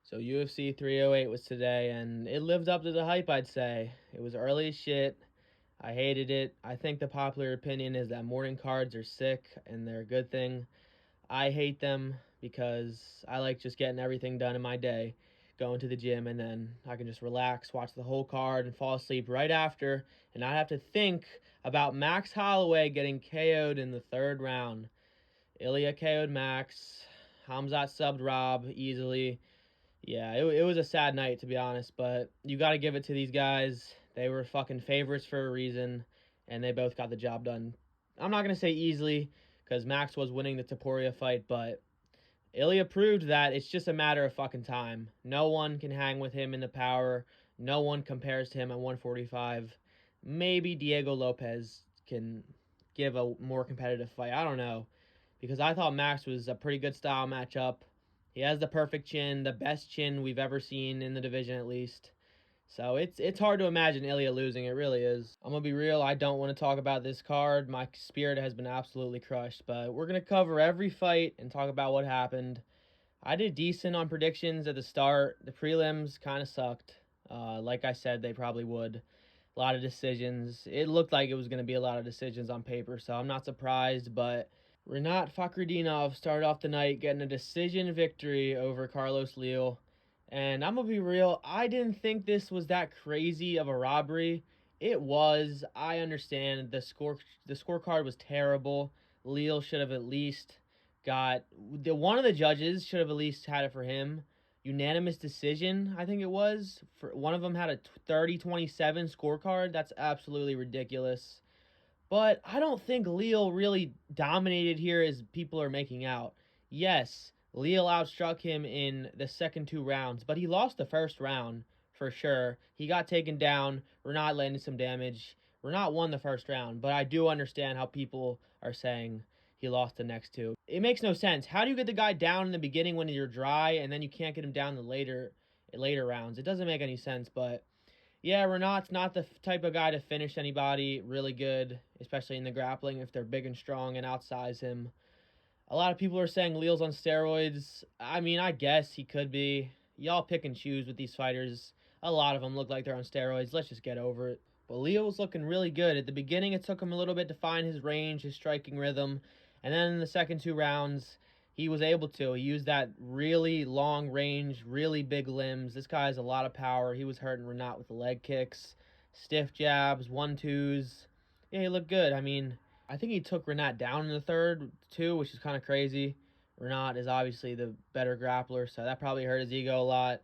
So UFC 308 was today, and it lived up to the hype, I'd say. It was early as shit. I hated it. I think the popular opinion is that morning cards are sick, and they're a good thing. I hate them because I like just getting everything done in my day, going to the gym, and then I can just relax, watch the whole card, and fall asleep right after, and not have to think about Max Holloway getting KO'd in the third round. Ilia KO'd Max. Hamzat subbed Rob easily. Yeah, it was a sad night, to be honest, but you got to give it to these guys. They were fucking favorites for a reason, and they both got the job done. I'm not going to say easily, because Max was winning the Topuria fight, but Ilya proved that it's just a matter of fucking time. No one can hang with him in the power. No one compares to him at 145. Maybe Diego Lopez can give a more competitive fight. I don't know, because I thought Max was a pretty good style matchup. He has the perfect chin, the best chin we've ever seen in the division at least. So it's hard to imagine Ilya losing. It really is. I'm going to be real. I don't want to talk about this card. My spirit has been absolutely crushed. But we're going to cover every fight and talk about what happened. I did decent on predictions at the start. The prelims kind of sucked. Like I said, they probably would. A lot of decisions. It looked like it was going to be a lot of decisions on paper, so I'm not surprised. But Renat Fakhretdinov started off the night getting a decision victory over Carlos Leal. And I'm going to be real, I didn't think this was that crazy of a robbery. It was. I understand the scorecard was terrible. Leal should have at least got one of the judges should have at least had it for him. Unanimous decision, I think it was. For one of them had a 30-27 scorecard. That's absolutely ridiculous. But I don't think Leal really dominated here as people are making out. Yes, Leal outstruck him in the second two rounds, but he lost the first round for sure. He got taken down. Renat landed some damage. Renat won the first round, but I do understand how people are saying he lost the next two. It makes no sense. How do you get the guy down in the beginning when you're dry, and then you can't get him down the later rounds? It doesn't make any sense, but yeah, Renat's not the type of guy to finish anybody really good, especially in the grappling if they're big and strong and outsize him. A lot of people are saying Leal's on steroids. I mean, I guess he could be. Y'all pick and choose with these fighters. A lot of them look like they're on steroids. Let's just get over it. But Leal was looking really good. At the beginning, it took him a little bit to find his range, his striking rhythm. And then in the second two rounds, he was able to. He used that really long range, really big limbs. This guy has a lot of power. He was hurting Renat with the leg kicks, stiff jabs, 1-2s. Yeah, he looked good. I mean, I think he took Renat down in the third, too, which is kind of crazy. Renat is obviously the better grappler, so that probably hurt his ego a lot.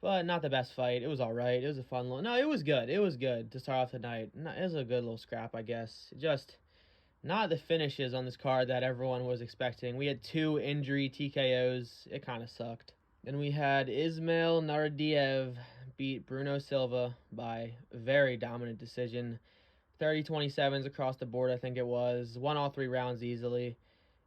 But not the best fight. It was all right. It was a fun little... No, it was good. It was good to start off the night. It was a good little scrap, I guess. Just not the finishes on this card that everyone was expecting. We had 2 injury TKOs. It kind of sucked. Then we had Ismail Naradiev beat Bruno Silva by a very dominant decision. 30-27s across the board, I think it was. Won all 3 rounds easily.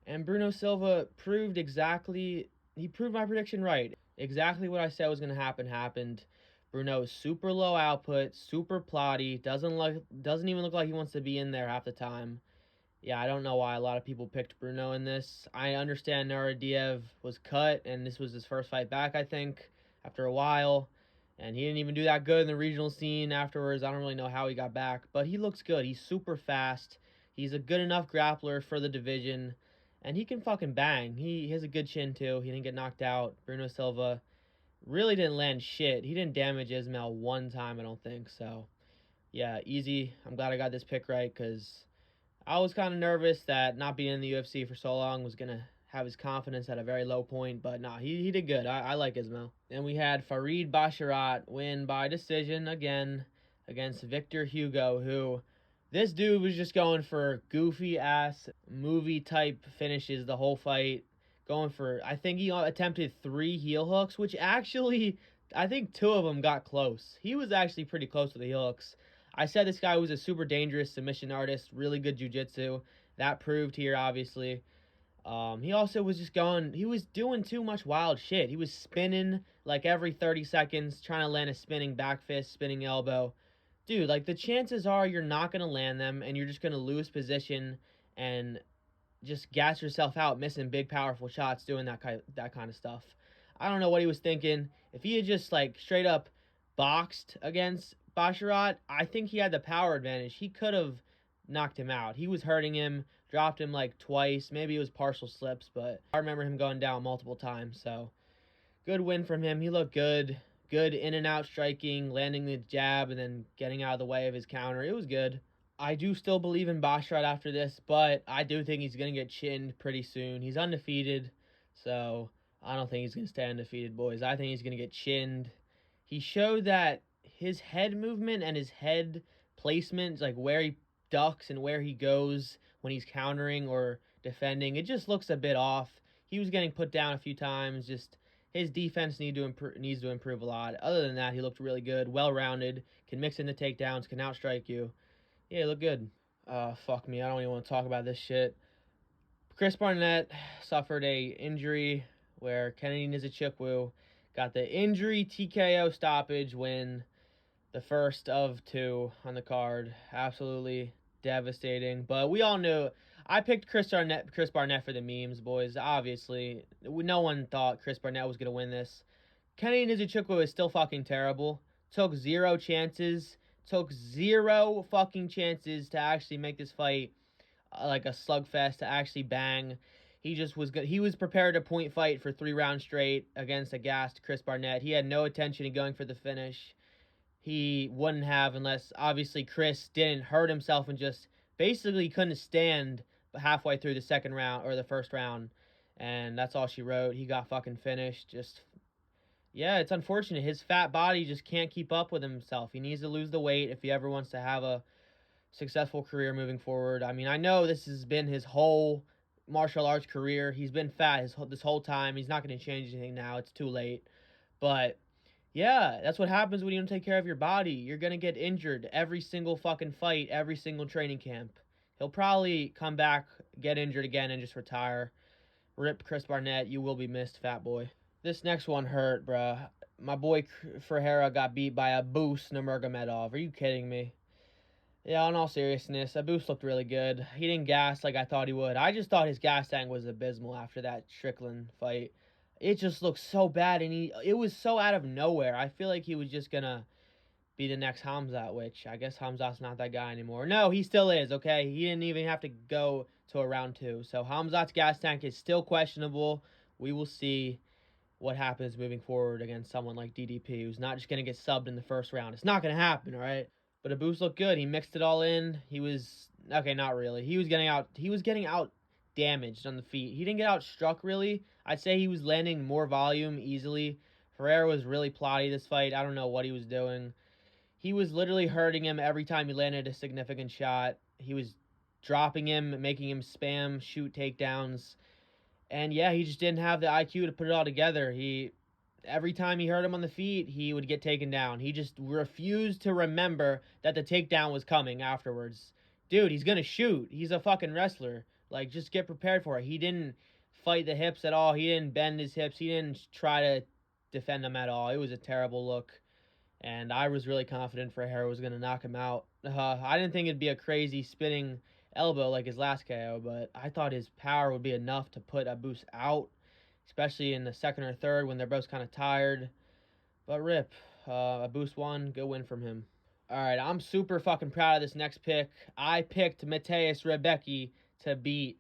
And Bruno Silva proved my prediction right. Exactly what I said was going to happen happened. Bruno is super low output, super plotty, doesn't even look like he wants to be in there half the time. Yeah, I don't know why a lot of people picked Bruno in this. I understand Naradiev was cut, and this was his first fight back, I think, after a while. And he didn't even do that good in the regional scene afterwards. I don't really know how he got back, but he looks good. He's super fast. He's a good enough grappler for the division, and he can fucking bang. He has a good chin, too. He didn't get knocked out. Bruno Silva really didn't land shit. He didn't damage Ismail one time, I don't think. So, yeah, easy. I'm glad I got this pick right because I was kind of nervous that not being in the UFC for so long was going to have his confidence at a very low point, but nah, he did good. I like Ismail. Then we had Farid Basharat win by decision again against Victor Hugo, who this dude was just going for goofy-ass movie-type finishes the whole fight. Going for, I think he attempted 3 heel hooks, which actually, I think 2 of them got close. He was actually pretty close to the heel hooks. I said this guy was a super dangerous submission artist, really good jiu-jitsu. That proved here, obviously. He also was he was doing too much wild shit. He was spinning like every 30 seconds, trying to land a spinning back fist, spinning elbow. Dude, like the chances are you're not going to land them and you're just going to lose position and just gas yourself out, missing big, powerful shots, doing that kind of stuff. I don't know what he was thinking. If he had just like straight up boxed against Basharat, I think he had the power advantage. He could have knocked him out. He was hurting him, dropped him like twice. Maybe it was partial slips, but I remember him going down multiple times. So good win from him. He looked good. Good in and out striking, landing the jab, and then getting out of the way of his counter. It was good. I do still believe in Basharat after this, but I do think he's going to get chinned pretty soon. He's undefeated, so I don't think he's going to stay undefeated, boys. I think he's going to get chinned. He showed that his head movement and his head placement, like where he ducks and where he goes when he's countering or defending, it just looks a bit off. He was getting put down a few times. Just his defense needs to improve a lot. Other than that, he looked really good, well-rounded, can mix in the takedowns, can outstrike you. Yeah, look good. Fuck me. I don't even want to talk about this shit. Chris Barnett suffered a injury where Kennedy Nzechukwu got the injury TKO stoppage win, the first of two on the card. Absolutely devastating. But we all knew. I picked Chris Barnett for the memes, boys. Obviously, no one thought Chris Barnett was going to win this. Kennedy Nzechukwu is still fucking terrible. Took zero chances. Took zero fucking chances to actually make this fight like a slugfest, to actually bang. He just was good. He was prepared to point fight for 3 rounds straight against a gassed Chris Barnett. He had no intention of going for the finish. He wouldn't have unless, obviously, Chris didn't hurt himself and just basically couldn't stand halfway through the second round or the first round. And that's all she wrote. He got fucking finished. Just, yeah, it's unfortunate. His fat body just can't keep up with himself. He needs to lose the weight if he ever wants to have a successful career moving forward. I mean, I know this has been his whole martial arts career. He's been fat this whole time. He's not going to change anything now. It's too late. But yeah, that's what happens when you don't take care of your body. You're going to get injured every single fucking fight, every single training camp. He'll probably come back, get injured again, and just retire. Rip Chris Barnett. You will be missed, fat boy. This next one hurt, bruh. My boy Ferreira got beat by Abus Nurmagomedov. Are you kidding me? Yeah, in all seriousness, Abus looked really good. He didn't gas like I thought he would. I just thought his gas tank was abysmal after that Strickland fight. It just looked so bad, and it was so out of nowhere. I feel like he was just gonna be the next Hamzat, which I guess Hamzat's not that guy anymore. No, he still is, okay? He didn't even have to go to a round 2. So Hamzat's gas tank is still questionable. We will see what happens moving forward against someone like DDP, who's not just gonna get subbed in the first round. It's not gonna happen, all right? But Abus looked good. He mixed it all in. He was okay, not really. He was getting out damaged on the feet. He didn't get out struck really. I'd say he was landing more volume easily. Ferreira was really plotty this fight. I don't know what he was doing. He was literally hurting him every time he landed a significant shot. He was dropping him, making him spam, shoot takedowns. And yeah, he just didn't have the IQ to put it all together. Every time he hurt him on the feet, he would get taken down. He just refused to remember that the takedown was coming afterwards. Dude, he's gonna shoot. He's a fucking wrestler. Like, just get prepared for it. He didn't fight the hips at all. He didn't bend his hips. He didn't try to defend them at all. It was a terrible look. And I was really confident Ferreira was going to knock him out. I didn't think it'd be a crazy spinning elbow like his last KO, but I thought his power would be enough to put Abus out, especially in the second or third when they're both kind of tired. But rip. Abus won. Good win from him. Alright, I'm super fucking proud of this next pick. I picked Mateusz Rebecki to beat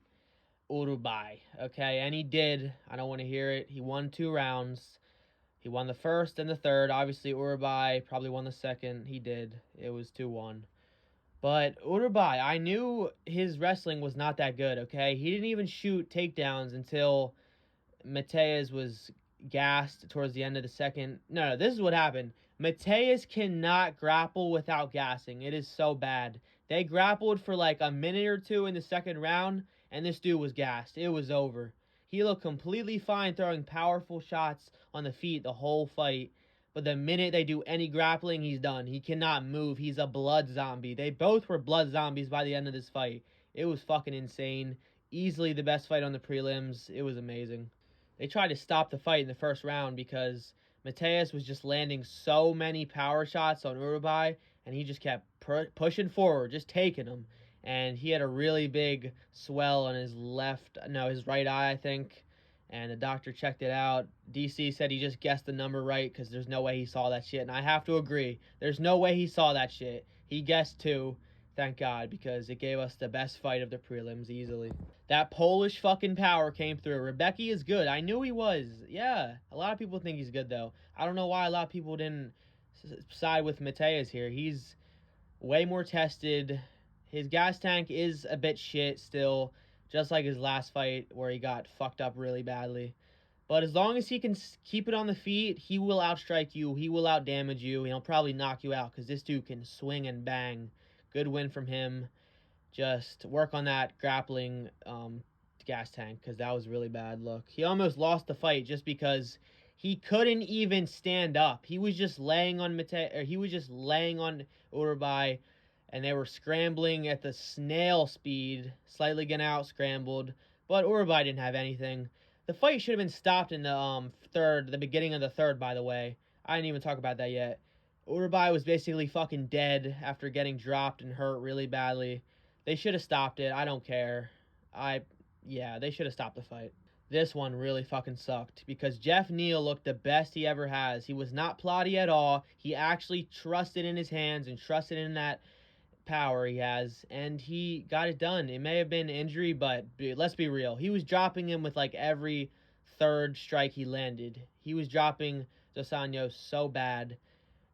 Urai, okay? And he did. I don't want to hear it. He won 2 rounds. He won the first and the third. Obviously, Urai probably won the second. He did. It was 2-1. But Urai, I knew his wrestling was not that good, okay? He didn't even shoot takedowns until Mateusz was gassed towards the end of the second. No, this is what happened. Mateusz cannot grapple without gassing. It is so bad. They grappled for like a minute or 2 in the second round, and this dude was gassed. It was over. He looked completely fine throwing powerful shots on the feet the whole fight. But the minute they do any grappling, he's done. He cannot move. He's a blood zombie. They both were blood zombies by the end of this fight. It was fucking insane. Easily the best fight on the prelims. It was amazing. They tried to stop the fight in the first round because Mateusz was just landing so many power shots on Urai, and he just kept pushing forward, just taking them. And he had a really big swell on his right eye, I think. and the doctor checked it out. DC said he just guessed the number right because there's no way he saw that shit. And I have to agree. There's no way he saw that shit. He guessed 2. Thank God, because it gave us the best fight of the prelims easily. That Polish fucking power came through. Rebecki is good. I knew he was. Yeah. A lot of people think he's good, though. I don't know why a lot of people didn't side with Mateus here. He's way more tested. His gas tank is a bit shit still, just like his last fight where he got fucked up really badly. But as long as he can keep it on the feet, he will outstrike you. He will outdamage you. And he'll probably knock you out because this dude can swing and bang. Good win from him. Just work on that grappling gas tank because that was really bad. Look, he almost lost the fight just because he couldn't even stand up. He was just laying on he was just laying on Urai, and they were scrambling at the snail speed, slightly getting out scrambled. But Urai didn't have anything. The fight should have been stopped in the beginning of the third. By the way, I didn't even talk about that yet. Urai was basically fucking dead after getting dropped and hurt really badly. They should have stopped it. I don't care. Yeah, they should have stopped the fight. This one really fucking sucked because Jeff Neal looked the best he ever has. He was not plotty at all. He actually trusted in his hands and trusted in that power he has, and he got it done. It may have been injury, but dude, let's be real. He was dropping him with like every third strike he landed. He was dropping Dos Anjos so bad,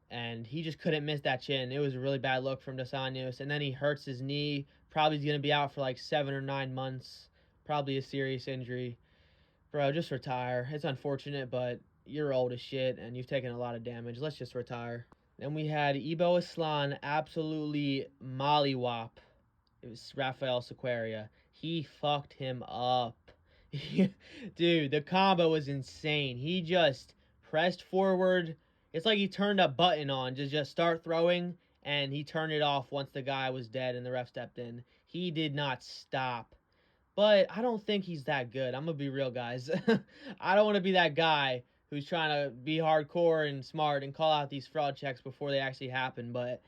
and he just couldn't miss that chin. It was a really bad look from Dos Anjos, and then he hurts his knee. Probably going to be out for like 7 or 9 months. Probably a serious injury. Bro, just retire. It's unfortunate, but you're old as shit, and you've taken a lot of damage. Let's just retire. Then we had Ibo Aslan absolutely mollywop. It was Rafael Sequeira. He fucked him up. Dude, the combo was insane. He just pressed forward. It's like he turned a button on to just start throwing, and he turned it off once the guy was dead and the ref stepped in. He did not stop. But I don't think he's that good. I'm going to be real, guys. I don't want to be that guy who's trying to be hardcore and smart and call out these fraud checks before they actually happen. But,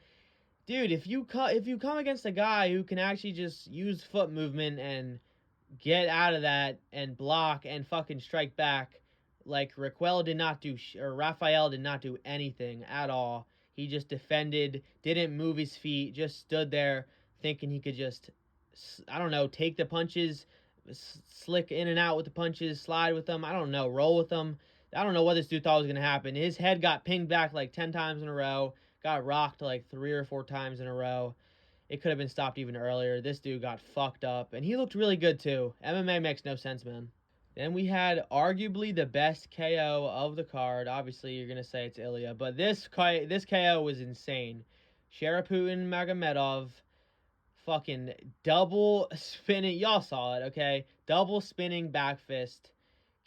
dude, if you come against a guy who can actually just use foot movement and get out of that and block and fucking strike back, like Raquel did not do, or Rafael did not do anything at all. He just defended, didn't move his feet, just stood there thinking he could just, I don't know, take the punches, slick in and out with the punches, slide with them, I don't know, roll with them. I don't know what this dude thought was going to happen. His head got pinged back like 10 times in a row, got rocked like 3 or 4 times in a row. It could have been stopped even earlier. This dude got fucked up, and he looked really good too. MMA makes no sense, man. Then we had arguably the best KO of the card. Obviously, you're going to say it's Ilia, but this KO was insane. Shera Medov, fucking double spinning. Y'all saw it, okay? Double spinning back fist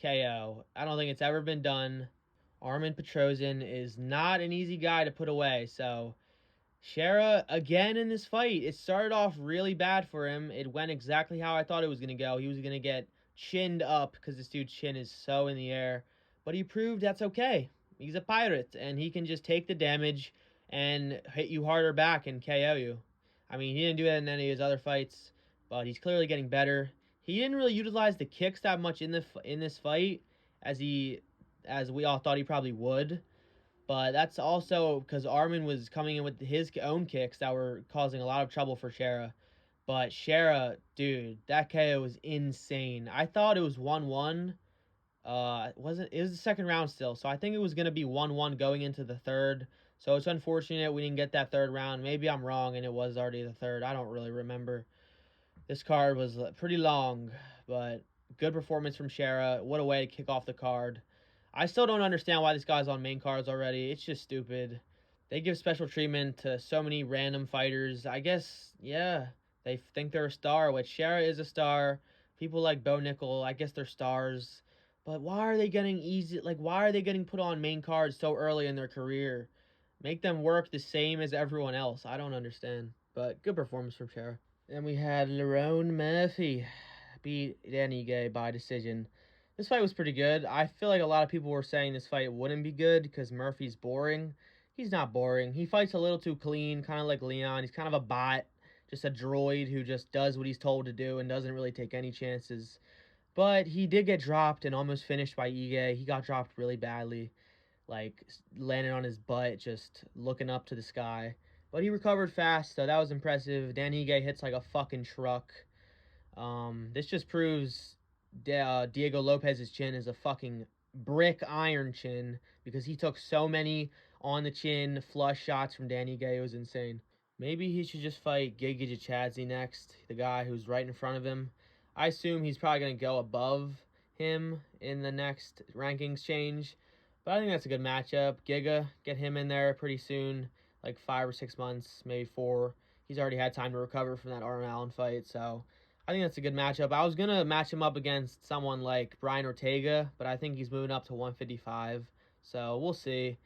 KO. I don't think it's ever been done. Armen Petrosyan is not an easy guy to put away, so Shera, again in this fight, it started off really bad for him. It went exactly how I thought it was going to go. He was going to get chinned up because this dude's chin is so in the air. But he proved that's okay. He's a pirate, and he can just take the damage and hit you harder back and KO you. I mean, he didn't do that in any of his other fights, but he's clearly getting better. He didn't really utilize the kicks that much in this fight as we all thought he probably would. But that's also because Armen was coming in with his own kicks that were causing a lot of trouble for Shera. But Shera, dude, that KO was insane. I thought it was 1-1. It was the second round still, so I think it was going to be 1-1 going into the third. So it's unfortunate we didn't get that third round. Maybe I'm wrong and it was already the third. I don't really remember. This card was pretty long, but good performance from Shera. What a way to kick off the card. I still don't understand why this guy's on main cards already. It's just stupid. They give special treatment to so many random fighters. I guess, yeah, they think they're a star, which Shera is a star. People like Bo Nickel, I guess they're stars. But why are they getting put on main cards so early in their career? Make them work the same as everyone else. I don't understand. But good performance from Shera. Then we had Lerone Murphy beat Denige by decision. This fight was pretty good. I feel like a lot of people were saying this fight wouldn't be good because Murphy's boring. He's not boring. He fights a little too clean, kind of like Leon. He's kind of a bot, just a droid who just does what he's told to do and doesn't really take any chances. But he did get dropped and almost finished by Ige. He got dropped really badly, like landing on his butt, just looking up to the sky. But he recovered fast, so that was impressive. Dan Ige hits like a fucking truck. This just proves Diego Lopez's chin is a fucking brick iron chin because he took so many on the chin flush shots from Danny Gay. It was insane. Maybe he should just fight Giga Chadzi next, the guy who's right in front of him. I assume he's probably going to go above him in the next rankings change, but I think that's a good matchup. Giga, get him in there pretty soon, like 5 or 6 months, maybe 4. He's already had time to recover from that Arn Allen fight, so I think that's a good matchup. I was going to match him up against someone like Brian Ortega, but I think he's moving up to 155, so we'll see.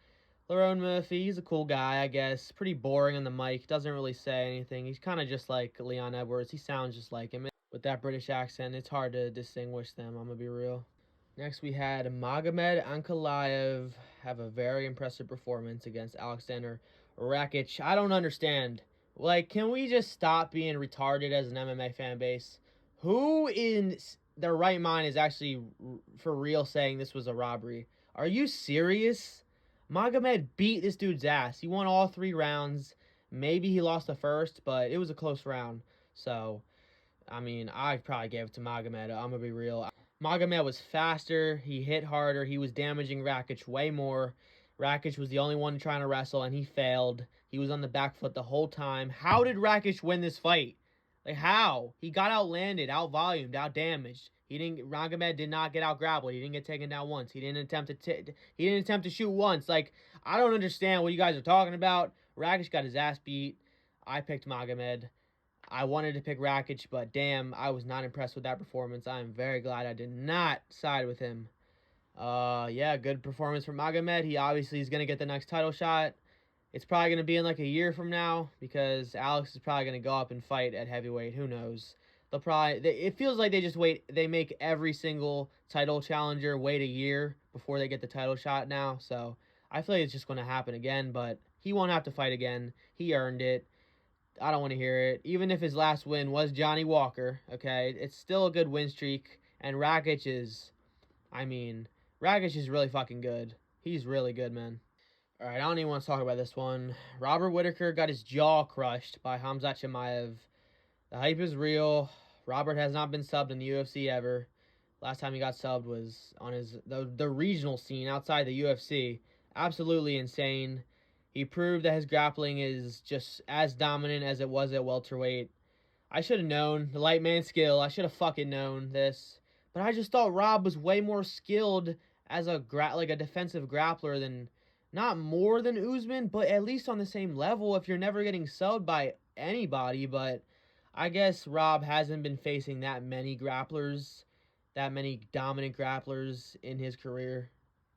Lerone Murphy, he's a cool guy, I guess. Pretty boring on the mic. Doesn't really say anything. He's kind of just like Leon Edwards. He sounds just like him. With that British accent, it's hard to distinguish them, I'm going to be real. Next, we had Magomed Ankalaev have a very impressive performance against Alexander Rakic. I don't understand. Like, can we just stop being retarded as an MMA fan base? Who in their right mind is actually for real saying this was a robbery? Are you serious? Magomed beat this dude's ass. He won all 3 rounds. Maybe he lost the first, but it was a close round. So, I mean, I probably gave it to Magomed. I'm going to be real. Magomed was faster. He hit harder. He was damaging Rakic way more. Rakic was the only one trying to wrestle, and he failed. He was on the back foot the whole time. How did Rakic win this fight? Like, how? He got outlanded, outvolumed, outdamaged. Magomed did not get out grappled. He didn't get taken down once. He didn't attempt to shoot once. Like, I don't understand what you guys are talking about. Rakic got his ass beat. I picked Magomed. I wanted to pick Rakic, but damn, I was not impressed with that performance. I am very glad I did not side with him. Yeah, good performance from Magomed. He obviously is going to get the next title shot. It's probably going to be in like a year from now because Alex is probably going to go up and fight at heavyweight. Who knows? It feels like they just wait. They make every single title challenger wait a year before they get the title shot now. So I feel like it's just going to happen again, but he won't have to fight again. He earned it. I don't want to hear it. Even if his last win was Johnny Walker, okay, it's still a good win streak. And Rakic is really fucking good. He's really good, man. All right, I don't even want to talk about this one. Robert Whitaker got his jaw crushed by Khamzat Chimaev. The hype is real. Robert has not been subbed in the UFC ever. Last time he got subbed was on the regional scene outside the UFC. Absolutely insane. He proved that his grappling is just as dominant as it was at welterweight. I should have known. The light man skill. I should have fucking known this. But I just thought Rob was way more skilled as a defensive grappler than, not more than Usman, but at least on the same level if you're never getting subbed by anybody. But I guess Rob hasn't been facing that many grapplers, that many dominant grapplers in his career.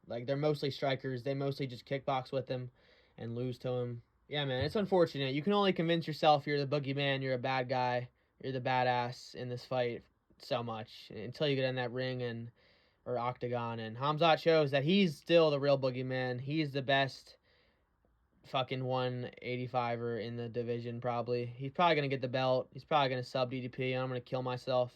Like, they're mostly strikers. They mostly just kickbox with him and lose to him. Yeah, man, it's unfortunate. You can only convince yourself you're the boogeyman, you're a bad guy, you're the badass in this fight so much until you get in that ring or octagon. And Khamzat shows that he's still the real boogeyman. He's the best fucking 185er in the division, probably. He's probably going to get the belt. He's probably going to sub DDP, and I'm going to kill myself.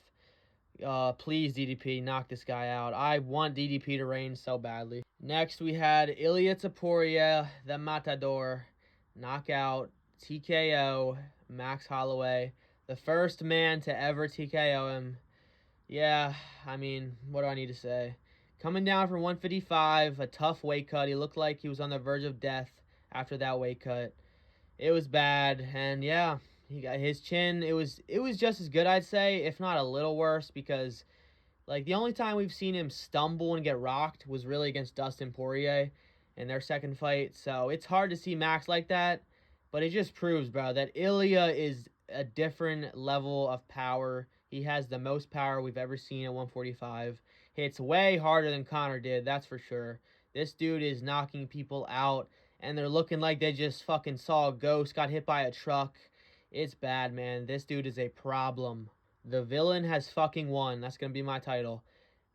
Please, DDP, knock this guy out. I want DDP to reign so badly. Next, we had Ilia Topuria, the Matador, knockout, TKO, Max Holloway, the first man to ever TKO him. Yeah, I mean, what do I need to say? Coming down from 155, a tough weight cut. He looked like he was on the verge of death after that weight cut. It was bad, and yeah, he got his chin. It was just as good, I'd say, if not a little worse, because like the only time we've seen him stumble and get rocked was really against Dustin Poirier in their second fight. So it's hard to see Max like that, but it just proves, bro, that Ilia is a different level of power. He has the most power we've ever seen at 145. Hits way harder than Conor did, that's for sure. This dude is knocking people out, and they're looking like they just fucking saw a ghost, got hit by a truck. It's bad, man. This dude is a problem. The villain has fucking won. That's going to be my title.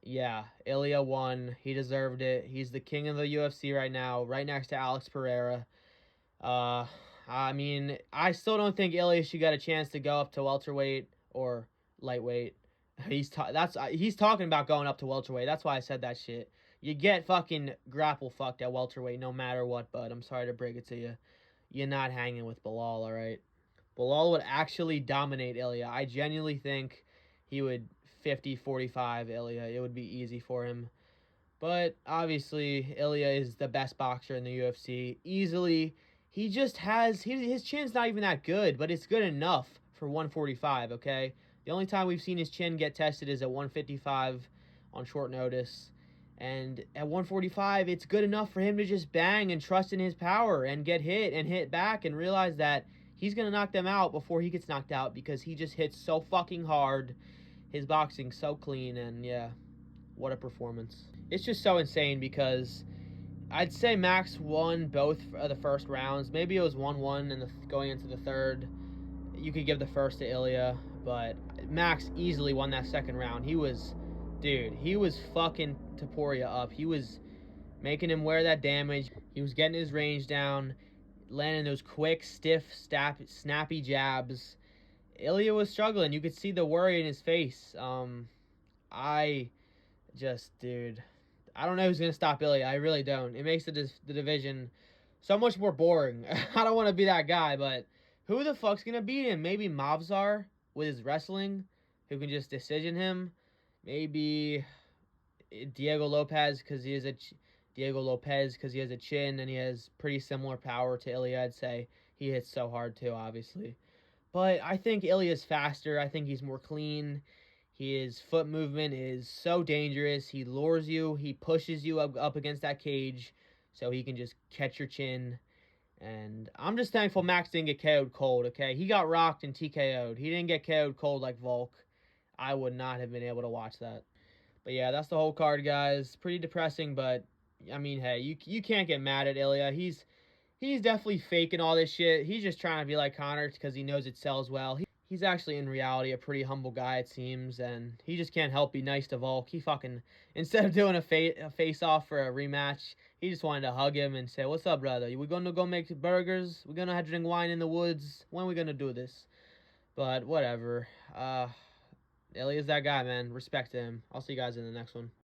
Yeah, Ilia won. He deserved it. He's the king of the UFC right now, right next to Alex Pereira. I mean, I still don't think Ilia should get a chance to go up to welterweight or lightweight He's talking about going up to welterweight. That's why I said that shit. You get fucking grapple fucked at welterweight no matter what, bud. I'm sorry to break it to you. You're not hanging with Bilal, all right? Bilal would actually dominate Ilia. I genuinely think he would 50-45 Ilia. It would be easy for him. But obviously, Ilia is the best boxer in the UFC. Easily, he just has... his chin's not even that good, but it's good enough for 145, okay? The only time we've seen his chin get tested is at 155 on short notice. And at 145, it's good enough for him to just bang and trust in his power and get hit and hit back and realize that he's going to knock them out before he gets knocked out because he just hits so fucking hard. His boxing's so clean, and yeah, what a performance. It's just so insane because I'd say Max won both of the first rounds. Maybe it was 1-1 and going into the third. You could give the first to Ilia, but Max easily won that second round. He was fucking Topuria up. He was making him wear that damage. He was getting his range down, landing those quick, stiff, snappy jabs. Ilia was struggling. You could see the worry in his face. I don't know who's going to stop Ilia. I really don't. It makes the division so much more boring. I don't want to be that guy, but who the fuck's going to beat him? Maybe Mavzar with his wrestling, who can just decision him. Maybe Diego Lopez because he has a chin and he has pretty similar power to Ilia, I'd say. He hits so hard too, obviously. But I think Ilia's faster. I think he's more clean. His foot movement is so dangerous. He lures you. He pushes you up against that cage so he can just catch your chin. And I'm just thankful Max didn't get KO'd cold, okay? He got rocked and TKO'd. He didn't get KO'd cold like Volk. I would not have been able to watch that. But yeah, that's the whole card, guys. Pretty depressing, but I mean, hey, you can't get mad at Ilia. He's definitely faking all this shit. He's just trying to be like Conor because he knows it sells well. He's actually in reality a pretty humble guy, it seems, and he just can't help be nice to Volk. He fucking, instead of doing a face-off for a rematch, he just wanted to hug him and say, "What's up, brother? We gonna go make burgers? We gonna have to drink wine in the woods? When are we gonna do this?" But whatever. Ilia's that guy, man. Respect to him. I'll see you guys in the next one.